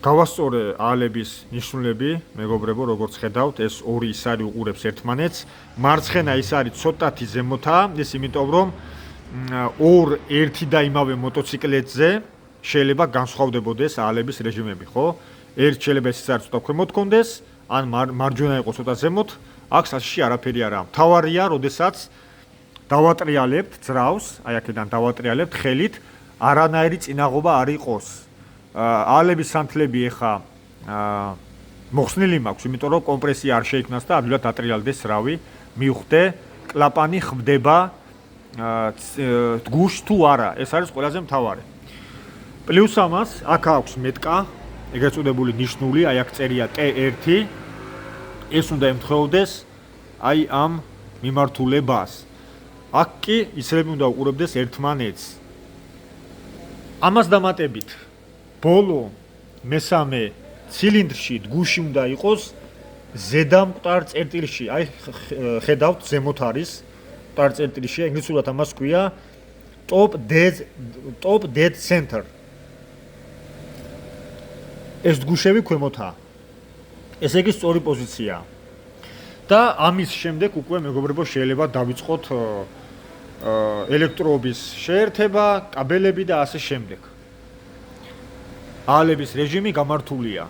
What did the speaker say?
გავასწორე აალების ნიშნულები, მეგობრებო, როგორც ხედავთ, ეს ორი ის არის უყურებს ერთმანეთს. მარცხენა ის არის ცოტათი ზემოთა, ეს იმიტომ რომ ორ ერთი და იმავე მოტოციკლეტზე შეიძლება განსხვავდებოდეს აალების რეჟიმები, ხო? ერთ შეიძლება ის არის ცოტა ქვემოთ კონდეს, ან მარჯვენა იყოს ცოტა ზემოთ, აქ საშიში არაფერი არაა. მთავარია, როდესაც დავატრიალებთ ძრავს, აი აქედან დავატრიალებთ ხელით, არანაირი წინაღობა არ იყოს. აალების სანთლები ეხა მოხსნილი მაქვს, იმიტომ რომ კომპრესია არ შეიქმნას და ადვილად ატრიალდეს ძრავი, მივხვდე, კლაპანი ხდება გუშ თუ არა, ეს არის ყველაზე მთავარი. პლუს ამას, აქ აქვს მეტკა, ეგრეთ წოდებული ნიშნული, აი აქ წერია T1, ეს უნდა ემთხვეოდეს აი ამ მიმართულებას. აქ კი ისრები უნდა უყურებდეს ერთმანეთს. ამას დამატებით ბოლო მესამე ცილინდრში გუში უნდა იყოს ზედა მკვდარ წერტილში. აი ხედავთ ზემოთ არის მკვდარ წერტილში, ინგლისურად ამას ქვია top dead center. ეს გუშები ქვემოთაა. ესე იგი სწორი პოზიციაა. და ამის შემდეგ უკვე მეგობრებო შეიძლება დავიწყოთ ელექტროობის შეერთება, კაბელები და ასე შემდეგ. აალების რეჟიმი გამართულია.